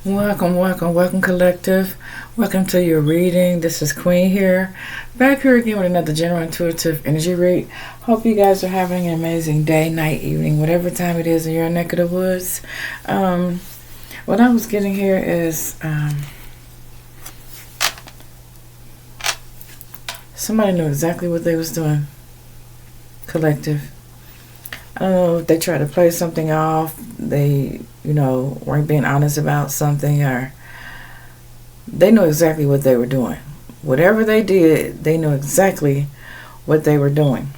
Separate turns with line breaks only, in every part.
Welcome, welcome, welcome, collective. Welcome to your reading. This is Queen here, back here again with another general intuitive energy read. Hope you guys are having an amazing day, night, evening, whatever time it is in your neck of the woods. What I was getting here is somebody knew exactly what they was doing. Collective. I don't know if they tried to play something off. They, weren't being honest about something, or they knew exactly what they were doing. Whatever they did, they knew exactly what they were doing.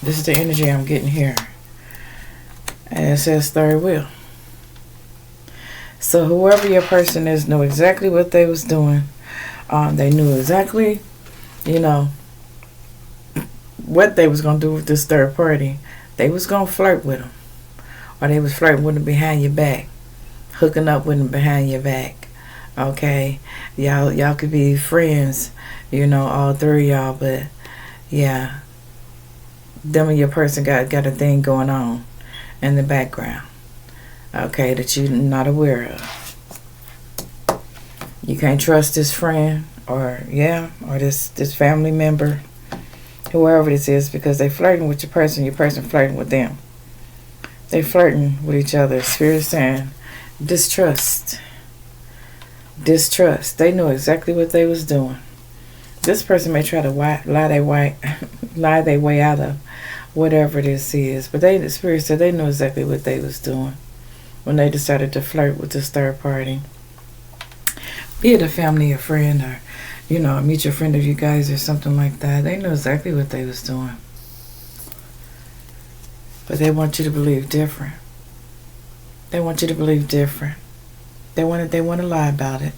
This is the energy I'm getting here. And it says third wheel. So whoever your person is knew exactly what they was doing. They knew exactly, what they was going to do with this third party. They was going to flirt with them. Or they was flirting with them behind your back. Hooking up with them behind your back. Okay? Y'all could be friends, all three of y'all. But, yeah. Them and your person got a thing going on in the background. Okay? That you're not aware of. You can't trust this friend. Or this family member. Whoever this is, because they flirting with your person flirting with them. They flirting with each other. Spirit saying distrust. They knew exactly what they was doing. This person may try to lie their way out of whatever this is, but the Spirit said they knew exactly what they was doing when they decided to flirt with this third party. Be it a family, a friend, or a mutual friend of you guys or something like that. They knew exactly what they was doing. But they want you to believe different. They want you to believe different. They want to lie about it.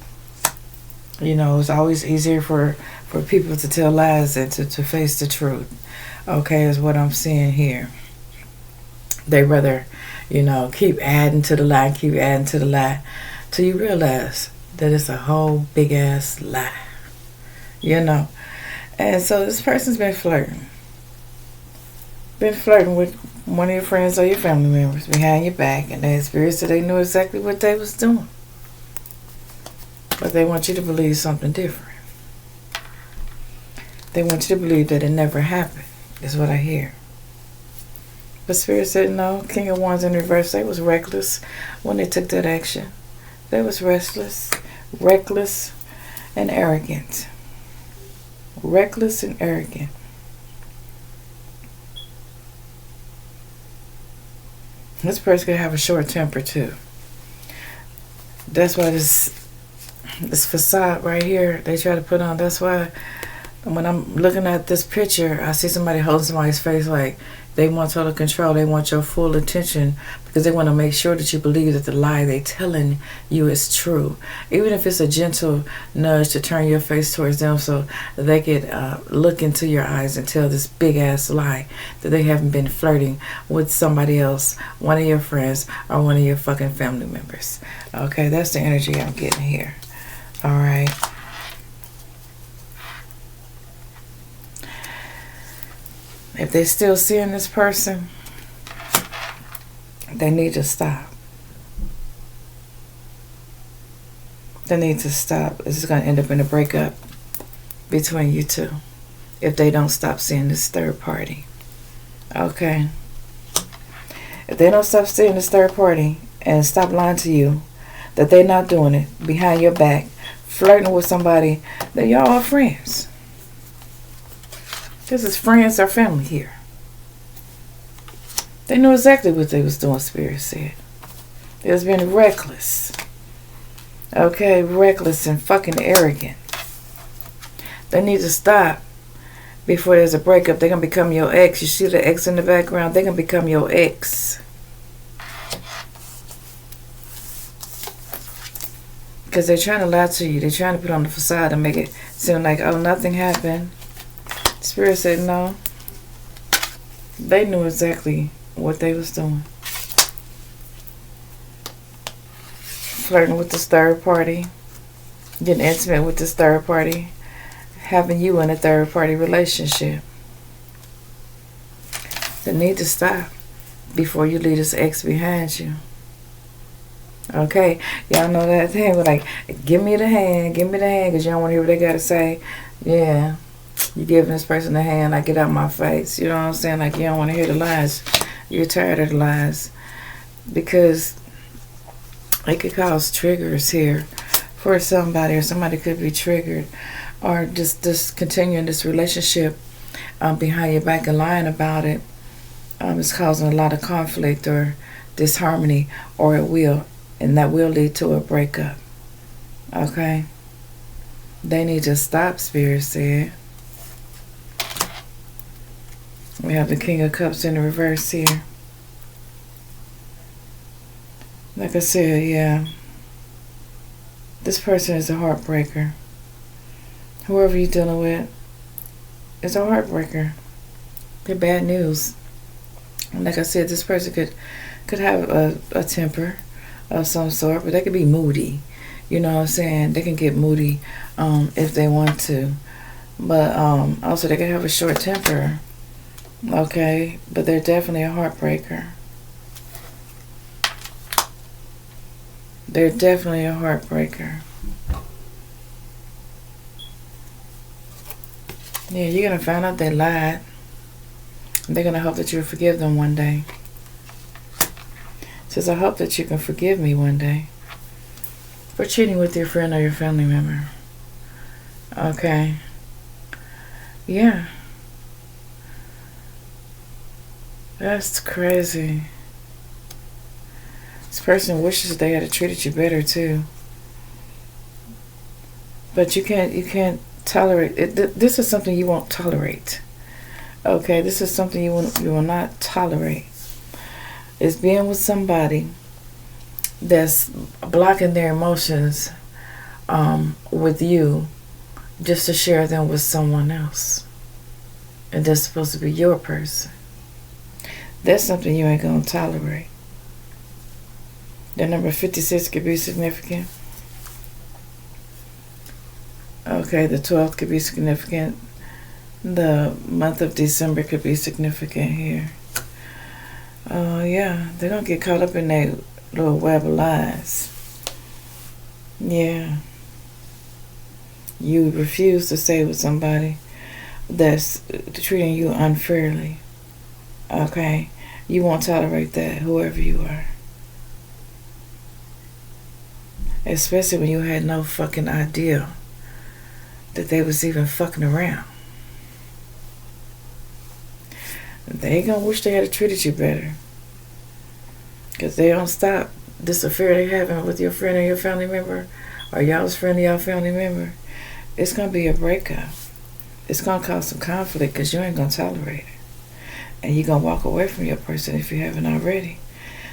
It's always easier for people to tell lies than to face the truth. Okay, is what I'm seeing here. They rather, keep adding to the lie, till you realize that it's a whole big ass lie. And so this person's been flirting with one of your friends or your family members behind your back, and their Spirit said they knew exactly what they was doing, but they want you to believe something different. They want you to believe that it never happened, is what I hear. But Spirit said no. King of Wands in reverse. They was reckless when they took that action. They was restless, reckless, and arrogant. Reckless and arrogant. This person could have a short temper too. That's why this facade right here they try to put on. That's why when I'm looking at this picture, I see somebody holding somebody's face like they want total control. They want your full attention because they want to make sure that you believe that the lie they're telling you is true. Even if it's a gentle nudge to turn your face towards them so that they could look into your eyes and tell this big ass lie that they haven't been flirting with somebody else, one of your friends or one of your fucking family members. Okay, that's the energy I'm getting here. All right. If they're still seeing this person, they need to stop. They need to stop. This is going to end up in a breakup between you two if they don't stop seeing this third party. Okay? If they don't stop seeing this third party and stop lying to you that they're not doing it behind your back, flirting with somebody, then y'all are friends. This is friends or family here. They knew exactly what they was doing, Spirit said. They was being reckless. Okay, reckless and fucking arrogant. They need to stop before there's a breakup. They're going to become your ex. You see the ex in the background? They're going to become your ex. Because they're trying to lie to you. They're trying to put on the facade and make it seem like, oh, nothing happened. Spirit said no. They knew exactly what they was doing. Flirting with this third party. Getting intimate with this third party. Having you in a third party relationship. They need to stop before you leave this ex behind you. Okay, y'all know that thing with like, give me the hand, because you don't want to hear what they gotta say. Yeah, you giving this person a hand, like, get out my face. You know what I'm saying? Like, you don't want to hear the lies. You're tired of the lies, because it could cause triggers here for somebody, or somebody could be triggered, or just continuing this relationship behind your back and lying about it. It's causing a lot of conflict or disharmony, or it will, and that will lead to a breakup. Okay? They need to stop, Spirit said. We have the King of Cups in the reverse here. Like I said, yeah. This person is a heartbreaker. Whoever you're dealing with is a heartbreaker. They're bad news. And like I said, this person could have a temper of some sort, but they could be moody. You know what I'm saying? They can get moody if they want to. But also they can have a short temper. Okay? But they're definitely a heartbreaker. They're definitely a heartbreaker. Yeah, you're going to find out they lied. They're going to hope that you'll forgive them one day. It says, I hope that you can forgive me one day for cheating with your friend or your family member. Okay. Yeah. That's crazy. This person wishes they had treated you better too. But you can't tolerate it. This is something you won't tolerate. Okay, this is something you will not tolerate. It's being with somebody that's blocking their emotions with you just to share them with someone else. And they're supposed to be your person. That's something you ain't gonna tolerate. The number 56 could be significant. Okay, the 12th could be significant. The month of December could be significant here. Yeah, they don't get caught up in that little web of lies. Yeah. You refuse to stay with somebody that's treating you unfairly. Okay? You won't tolerate that, whoever you are. Especially when you had no fucking idea that they was even fucking around. They ain't gonna wish they had treated you better. Because they don't stop this affair they having with your friend or your family member, or y'all's friend or y'all family member. It's gonna be a breakup. It's gonna cause some conflict because you ain't gonna tolerate it. And you're gonna walk away from your person if you haven't already.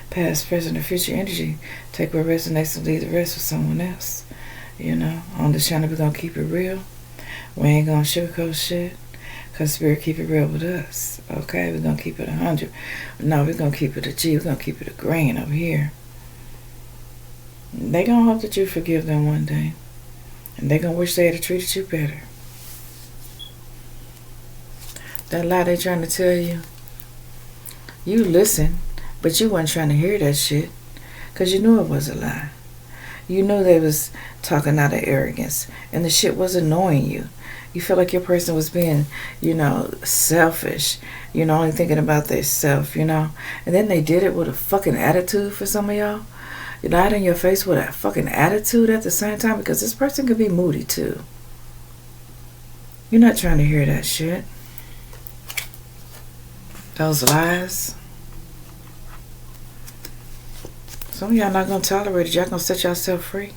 Past, present, or future energy. Take what resonates and leave the rest with someone else. You know, on this channel we're gonna keep it real. We ain't gonna sugarcoat shit. Because Spirit keep it real with us. Okay? We're going to keep it 100. No, we're going to keep it a G. We're going to keep it a grain over here. They going to hope that you forgive them one day. And they going to wish they had treated you better. That lie they trying to tell you, you listen, but you wasn't trying to hear that shit. Because you knew it was a lie. You knew they was talking out of arrogance. And the shit was annoying you. You felt like your person was being, selfish, only thinking about themselves, And then they did it with a fucking attitude for some of y'all. You lied in your face with a fucking attitude at the same time, because this person could be moody too. You're not trying to hear that shit. Those lies. Some of y'all not going to tolerate it. Y'all going to set yourself free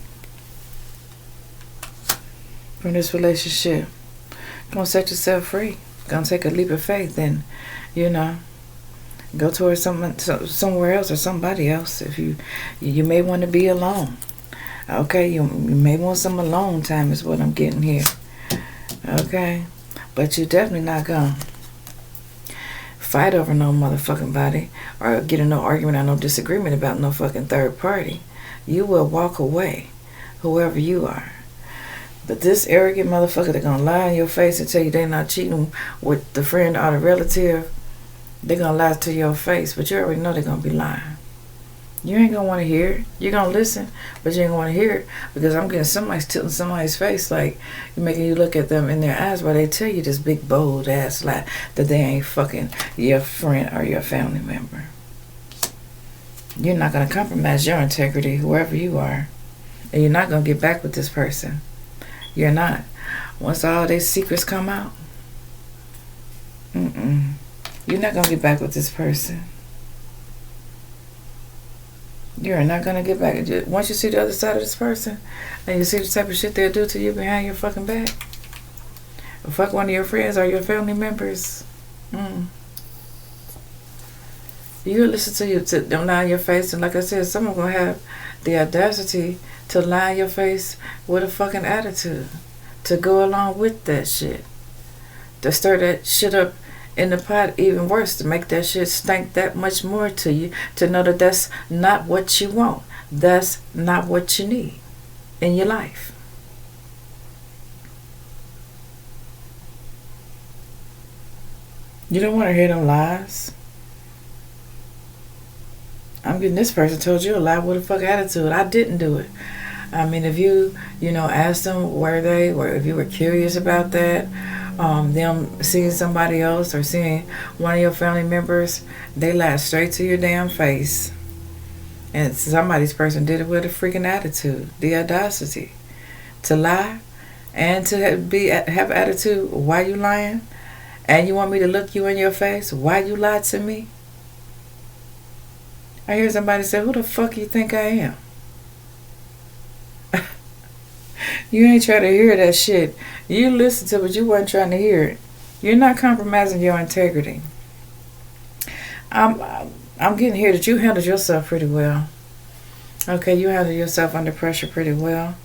from this relationship. Gonna set yourself free. Gonna take a leap of faith and, go towards somewhere else or somebody else. If you may want to be alone. Okay, you may want some alone time is what I'm getting here. Okay, but you're definitely not gonna fight over no motherfucking body or get in no argument or no disagreement about no fucking third party. You will walk away, whoever you are. But this arrogant motherfucker that gonna lie in your face and tell you they not cheating with the friend or the relative, they gonna lie to your face, but you already know they're gonna be lying. You ain't gonna want to hear it. You're gonna listen, but you ain't gonna want to hear it because I'm getting somebody's tilting somebody's face, like making you look at them in their eyes while they tell you this big bold ass lie that they ain't fucking your friend or your family member. You're not gonna compromise your integrity, whoever you are, and you're not gonna get back with this person. You're not. Once all these secrets come out, you're not gonna get back with this person. You're not gonna get back. Once you see the other side of this person, and you see the type of shit they'll do to you behind your fucking back, or fuck one of your friends or your family members, you listen to them lie in your face, and like I said, someone gonna have the audacity to lie in your face with a fucking attitude, to go along with that shit, to stir that shit up in the pot even worse, to make that shit stink that much more to you, to know that that's not what you want, that's not what you need in your life. You don't want to hear them lies. I'm getting this person told you a lie with a fuck attitude. I didn't do it. I mean, if you asked them where they, or if you were curious about that, them seeing somebody else or seeing one of your family members, they lied straight to your damn face. And somebody's person did it with a freaking attitude, the audacity to lie and to have attitude. Why you lying? And you want me to look you in your face? Why you lied to me? I hear somebody say, "Who the fuck you think I am?" You ain't trying to hear that shit. You listen to it, but you wasn't trying to hear it. You're not compromising your integrity. I'm getting here that you handled yourself pretty well. Okay, you handle yourself under pressure pretty well.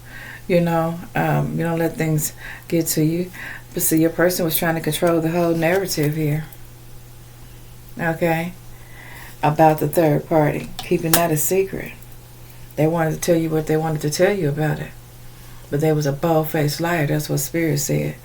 You don't let things get to you. But see, your person was trying to control the whole narrative here. Okay? About the third party. Keeping that a secret. They wanted to tell you what they wanted to tell you about it. But they was a bold-faced liar. That's what Spirit said.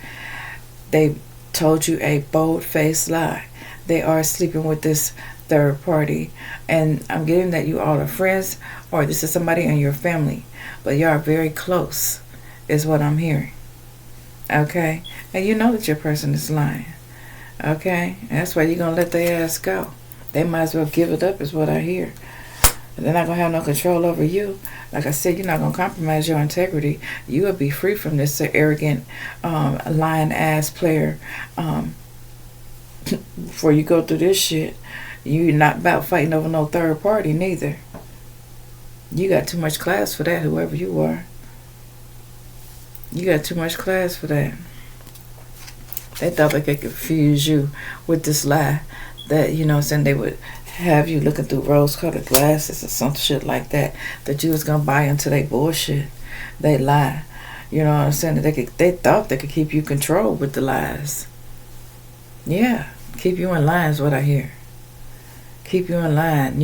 They told you a bold-faced lie. They are sleeping with this third party. And I'm getting that you all are friends, or this is somebody in your family. But you are very close, is what I'm hearing. Okay? And you know that your person is lying. Okay? And that's why you're going to let their ass go. They might as well give it up, is what I hear. They're not going to have no control over you. Like I said, you're not going to compromise your integrity. You will be free from this arrogant, lying ass player. Before you go through this shit, you're not about fighting over no third party neither. You got too much class for that, whoever you are. You got too much class for that. They thought they could confuse you with this lie that, saying they would have you looking through rose-colored glasses or some shit like that you was gonna buy into their bullshit. They lie. You know what I'm saying? That they thought they could keep you controlled with the lies. Yeah, keep you in line is what I hear. Keep you in line,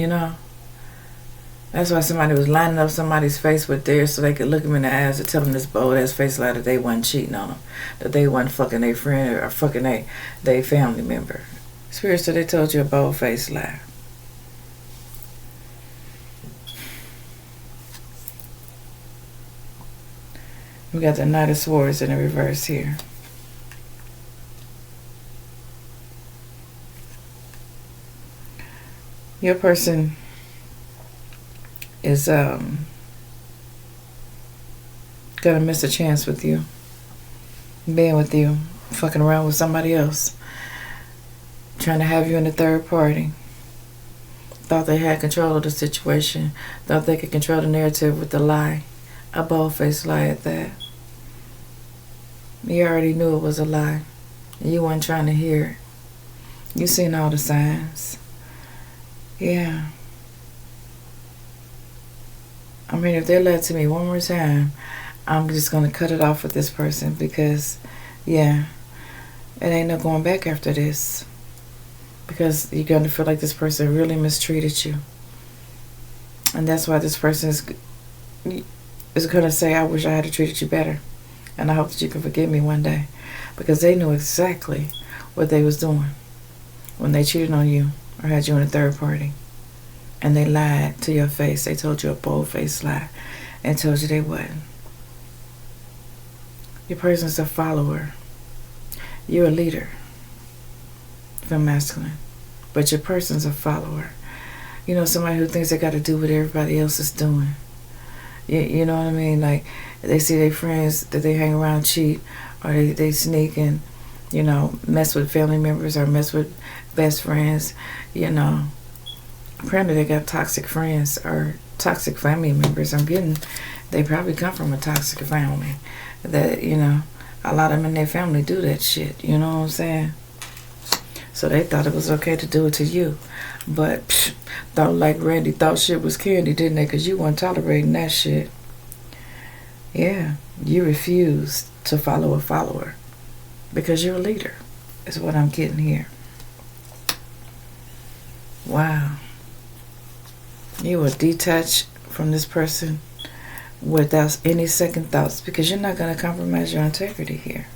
That's why somebody was lining up somebody's face with theirs so they could look them in the eyes and tell them this bold-ass face lie that they wasn't cheating on them, that they wasn't fucking their friend or fucking their family member. Spirit said they told you a bold-faced lie. We got the Knight of Swords in the reverse here. Your person is gonna miss a chance with you, being with you, fucking around with somebody else, trying to have you in the third party. Thought they had control of the situation, thought they could control the narrative with the lie, a bold-faced lie at that. You already knew it was a lie. You weren't trying to hear it. You seen all the signs. Yeah. I mean, if they lied to me one more time, I'm just going to cut it off with this person because, yeah, it ain't no going back after this. Because you're going to feel like this person really mistreated you. And that's why this person is going to say, I wish I had treated you better. And I hope that you can forgive me one day. Because they knew exactly what they was doing when they cheated on you or had you in a third party. and they lied to your face. They told you a bold-faced lie and told you they wasn't. Your person's a follower. You're a leader from masculine, but your person's a follower. You know, somebody who thinks they got to do what everybody else is doing. You know what I mean? Like, they see their friends that they hang around cheat, or they sneak and, you know, mess with family members or mess with best friends, you know. Apparently they got toxic friends or toxic family members. They probably come from a toxic family. That, you know, a lot of them in their family do that shit, you know what I'm saying? So they thought it was okay to do it to you. But, thought like Randy thought shit was candy, didn't they? Because you weren't tolerating that shit. Yeah, you refused to follow a follower. Because you're a leader, is what I'm getting here. Wow. You will detach from this person without any second thoughts, because you're not going to compromise your integrity here.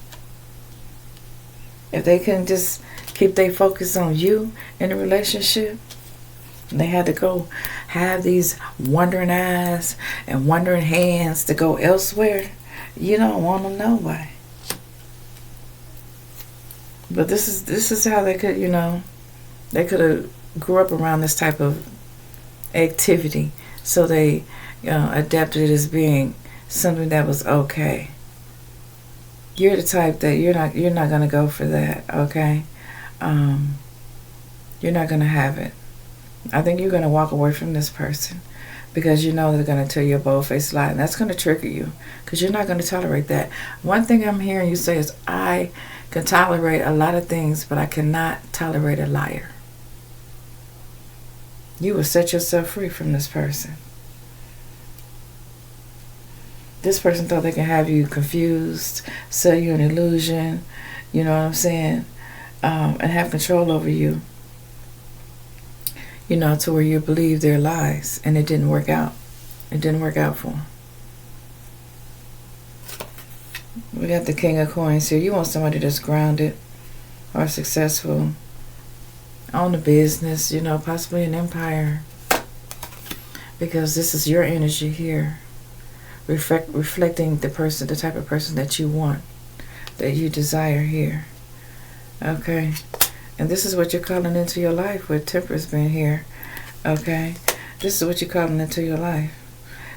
If they can just keep their focus on you in a relationship, they had to go have these wandering eyes and wandering hands to go elsewhere, you don't want to know why. But this is how they could, you know, they could have grew up around this type of activity, so they, you know, adapted it as being something that was okay. You're the type that you're not gonna go for that, okay? You're not gonna have it. I think you're gonna walk away from this person because you know they're gonna tell you a bold-faced lie, and that's gonna trigger you because you're not gonna tolerate that. One thing I'm hearing you say is, I can tolerate a lot of things, but I cannot tolerate a liar. You will set yourself free from this person. This person thought they could have you confused, sell you an illusion, you know what I'm saying, and have control over you, you know, to where you believe their lies, and it didn't work out. It didn't work out for them. We got the King of Coins here. You want somebody that's grounded or successful, own a business, you know, possibly an empire, because this is your energy here. Reflecting the person, the type of person that you want, that you desire here. Okay? And this is what you're calling into your life with Temperance being here. Okay? This is what you're calling into your life.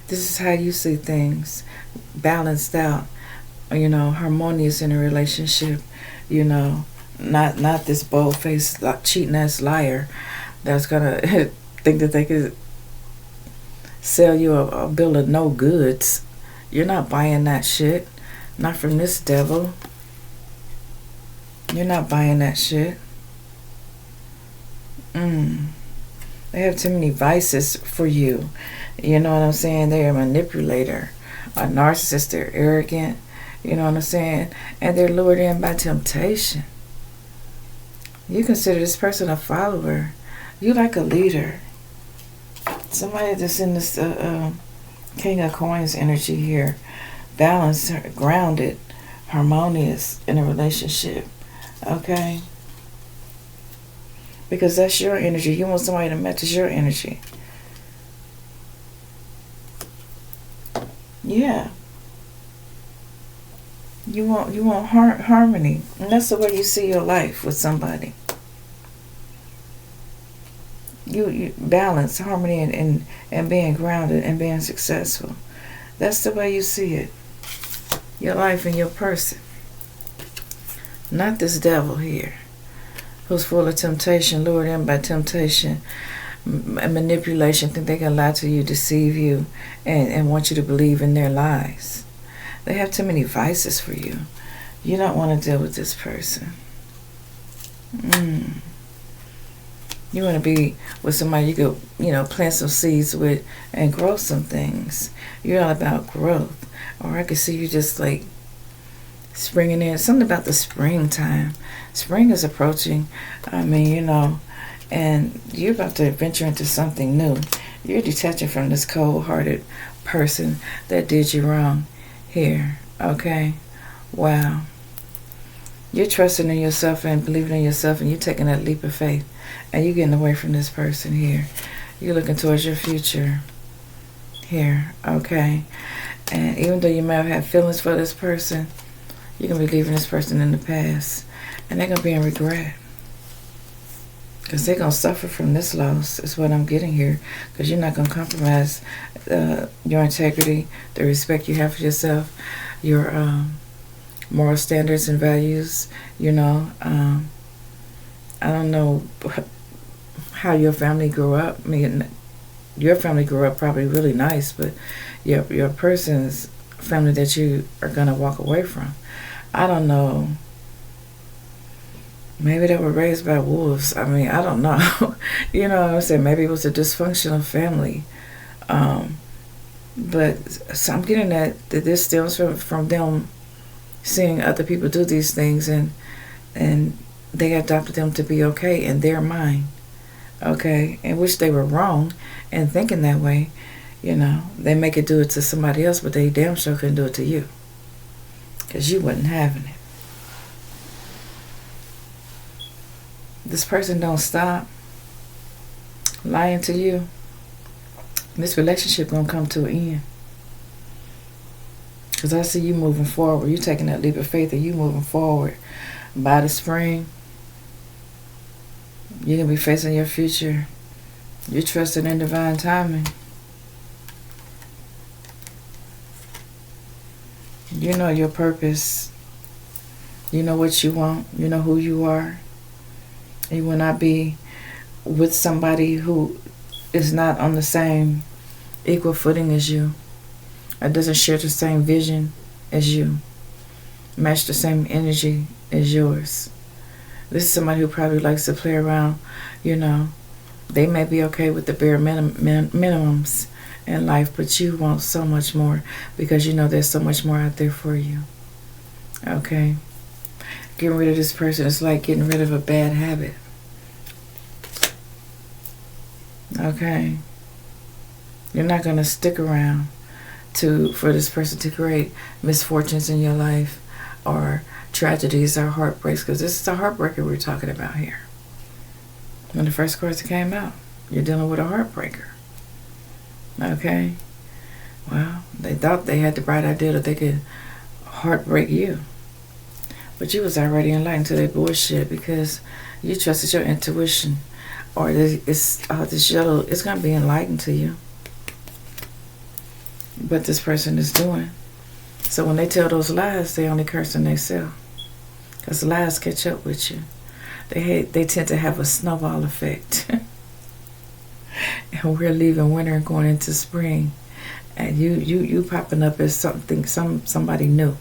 This is how you see things. Balanced out. You know, harmonious in a relationship. You know, not this bold-faced, cheating-ass liar that's going to think that they could sell you a bill of no goods. You're not buying that shit. Not from this devil. You're not buying that shit. They have too many vices for you. You know what I'm saying? They're a manipulator, a narcissist. They're arrogant. You know what I'm saying? And they're lured in by temptation. You consider this person a follower. You like a leader. Somebody that's in this King of Coins energy here. Balanced, grounded, harmonious in a relationship. Okay? Because that's your energy. You want somebody that matches your energy. Yeah. You want harmony. And that's the way you see your life with somebody. You balance harmony and being grounded and being successful. That's the way you see it. Your life and your person. Not this devil here, who's full of temptation, lured in by temptation, manipulation, think they can lie to you, deceive you, and want you to believe in their lies. They have too many vices for you. You don't want to deal with this person. You want to be with somebody you could, you know, plant some seeds with and grow some things. You're all about growth. Or I could see you just like springing in. Something about the springtime. Spring is approaching. I mean, you know, and you're about to venture into something new. You're detaching from this cold-hearted person that did you wrong here. Okay? Wow. You're trusting in yourself and believing in yourself, and you're taking that leap of faith, and you're getting away from this person here. You're looking towards your future here, okay? And even though you may have had feelings for this person, you're going to be leaving this person in the past. And they're going to be in regret. Because they're going to suffer from this loss, is what I'm getting here. Because you're not going to compromise your integrity, the respect you have for yourself, your moral standards and values. You know, I don't know how your family grew up. I mean, your family grew up probably really nice, but your person's family that you are going to walk away from, I don't know. Maybe they were raised by wolves. I mean, I don't know. You know what I'm saying? Maybe it was a dysfunctional family. But so I'm getting that this stems from them seeing other people do these things, and they adopted them to be okay in their mind. Okay? In which they were wrong in thinking that way. You know, they make it do it to somebody else, but they damn sure couldn't do it to you. Because you wasn't having it. This person don't stop lying to you. This relationship gonna come to an end. Because I see you moving forward. You taking that leap of faith and you moving forward. By the spring, you're gonna be facing your future. You're trusting in divine timing. You know your purpose. You know what you want. You know who you are. You will not be with somebody who is not on the same equal footing as you, or doesn't share the same vision as you, match the same energy as yours. This is somebody who probably likes to play around. You know, they may be okay with the bare minimums in life, but you want so much more because you know there's so much more out there for you. Okay? Getting rid of this person is like getting rid of a bad habit. Okay? You're not going to stick around for this person to create misfortunes in your life or tragedies or heartbreaks, because this is a heartbreaker we're talking about here. When the first cards came out, you're dealing with a heartbreaker. Okay? Well, they thought they had the bright idea that they could heartbreak you. But you was already enlightened to their bullshit because you trusted your intuition. Or this yellow, it's going to be enlightened to you. What this person is doing. So when they tell those lies, they only cursing themselves. Because lies catch up with you. They tend to have a snowball effect. And we're leaving winter and going into spring. And you popping up as somebody new.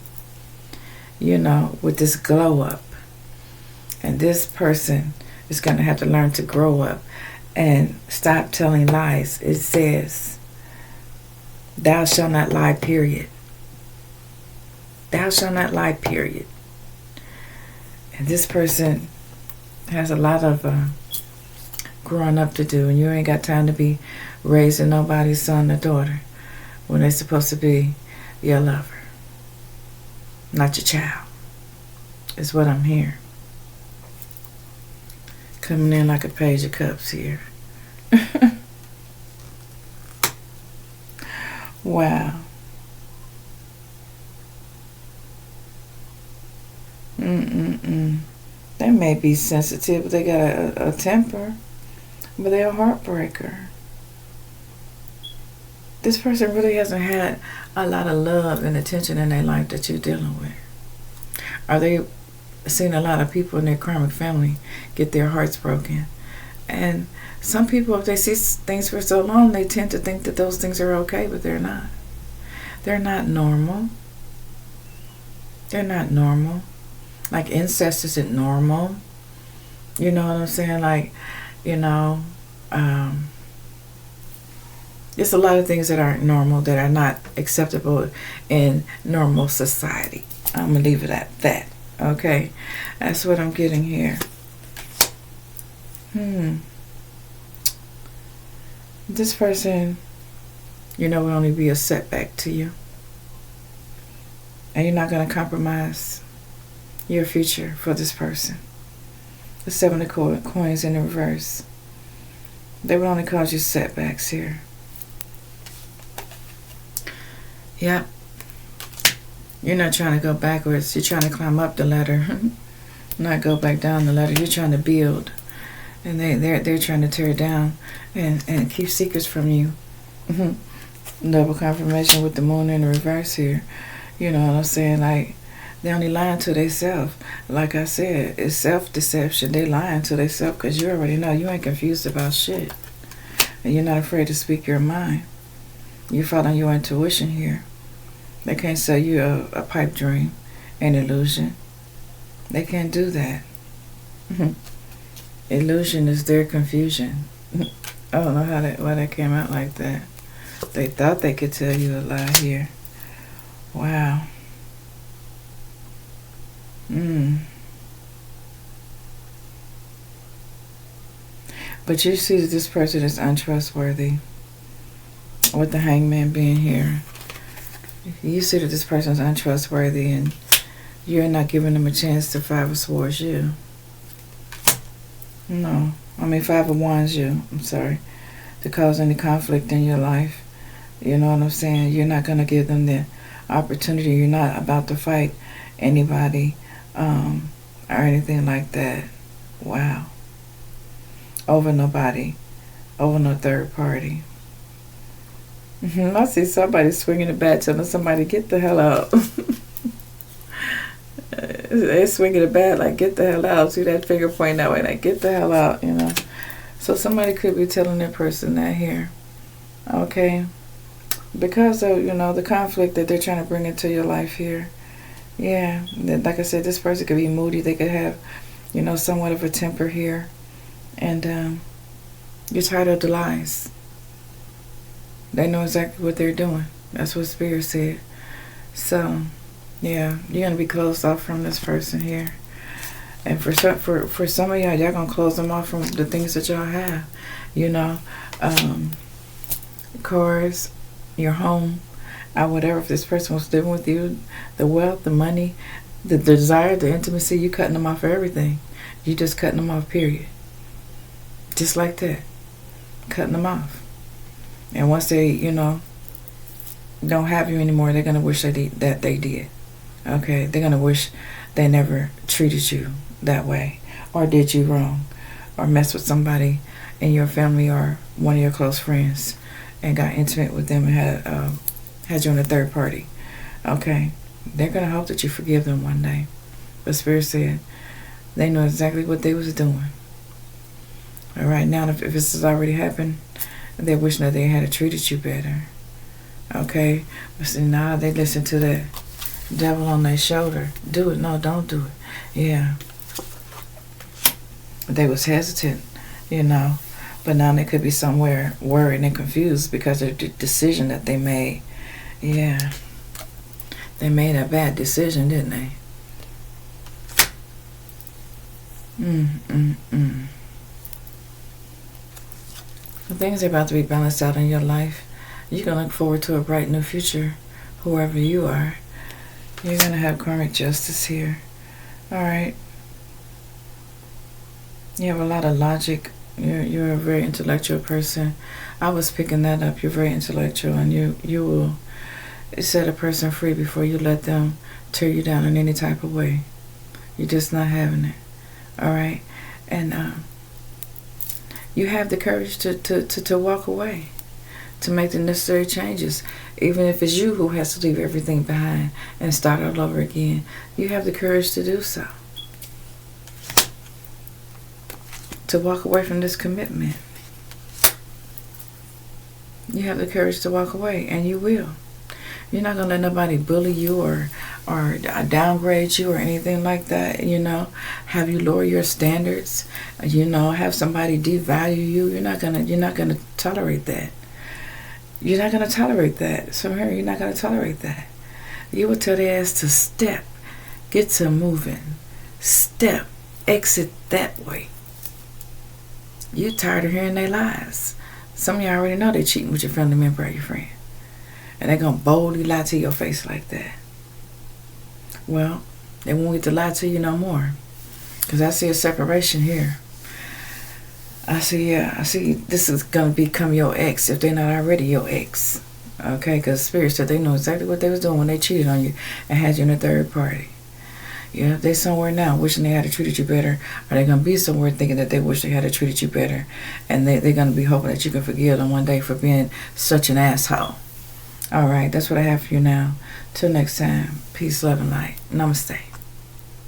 You know, with this glow up. And this person is going to have to learn to grow up and stop telling lies. It says, thou shalt not lie, period. Thou shalt not lie, period. And this person has a lot of growing up to do, and you ain't got time to be raising nobody's son or daughter when they're supposed to be your lover, not your child, is what I'm hearing. Coming in like a page of cups here. Wow. They may be sensitive, but they got a temper, but they're a heartbreaker. This person really hasn't had a lot of love and attention in their life that you're dealing with. Are they seen a lot of people in their karmic family get their hearts broken? And some people, if they see things for so long, they tend to think that those things are okay, but they're not. They're not normal. They're not normal. Like incest isn't normal. You know what I'm saying? Like, you know, there's a lot of things that aren't normal, that are not acceptable in normal society. I'm going to leave it at that. Okay? That's what I'm getting here. This person, you know, will only be a setback to you. And you're not going to compromise your future for this person. The 7 of coins in the reverse. They would only cause you setbacks here. Yep. You're not trying to go backwards. You're trying to climb up the ladder, not go back down the ladder. You're trying to build, and they're trying to tear down and keep secrets from you. Double confirmation with the moon in the reverse here. You know what I'm saying? Like, they only lying to themselves. Like I said, it's self-deception. They lying to themselves because you already know. You ain't confused about shit. And you're not afraid to speak your mind. You're following your intuition here. They can't sell you a pipe dream, an illusion. They can't do that. Illusion is their confusion. I don't know why that came out like that. They thought they could tell you a lie here. Wow. But you see that this person is untrustworthy. With the hangman being here. You see that this person is untrustworthy and you're not giving them a chance to Five of Swords you. No. I mean Five of Wands you. I'm sorry. To cause any conflict in your life. You know what I'm saying? You're not going to give them the opportunity. You're not about to fight anybody or anything like that. Wow. Over nobody. Over no third party. I see somebody swinging a bat telling somebody, get the hell out. They're swinging a bat like, get the hell out. See that finger pointing that way, like, get the hell out, you know. So somebody could be telling that person that here. Okay. Because of, you know, the conflict that they're trying to bring into your life here. Yeah. Like I said, this person could be moody. They could have, you know, somewhat of a temper here. And you're tired of the lies. They know exactly what they're doing. That's what Spirit said. So, yeah, you're going to be closed off from this person here. And for some of y'all going to close them off from the things that y'all have. You know, cars, your home, or whatever. If this person was living with you, the wealth, the money, the desire, the intimacy, you cutting them off for everything. You just cutting them off, period. Just like that. Cutting them off. And once they, you know, don't have you anymore, they're going to wish that they did. Okay? They're going to wish they never treated you that way or did you wrong or messed with somebody in your family or one of your close friends and got intimate with them and had you on a third party. Okay? They're going to hope that you forgive them one day. But Spirit said they know exactly what they was doing. All right? Now, if this has already happened, they're wishing that they had treated you better. Okay? But see, now they listen to that devil on their shoulder. Do it. No, don't do it. Yeah. They was hesitant, you know. But now they could be somewhere worried and confused because of the decision that they made. Yeah. They made a bad decision, didn't they? Things are about to be balanced out in your life. You're going to look forward to a bright new future, whoever you are. You're going to have karmic justice here. Alright. You have a lot of logic. You're a very intellectual person. I was picking that up. You're very intellectual, and you will set a person free before you let them tear you down in any type of way. You're just not having it. Alright? And you have the courage to walk away, to make the necessary changes. Even if it's you who has to leave everything behind and start all over again, you have the courage to do so. To walk away from this commitment. You have the courage to walk away, and you will. You're not going to let nobody bully you or downgrade you or anything like that, you know. Have you lower your standards, you know, have somebody devalue you. You're not gonna tolerate that. You're not gonna tolerate that. So here, you're not gonna tolerate that. You will tell their ass to step, get to moving, step, exit that way. You're tired of hearing their lies. Some of y'all already know they're cheating with your family member or your friend. And they're going to boldly lie to your face like that. Well, they won't get to lie to you no more. Because I see a separation here. I see, yeah, I see this is going to become your ex if they're not already your ex. Okay, because Spirit said they know exactly what they was doing when they cheated on you and had you in a third party. Yeah, they somewhere now wishing they had treated you better, or they're going to be somewhere thinking that they wish they had treated you better, and they're going to be hoping that you can forgive them one day for being such an asshole. All right, that's what I have for you now. Till next time, peace, love, and light. Namaste.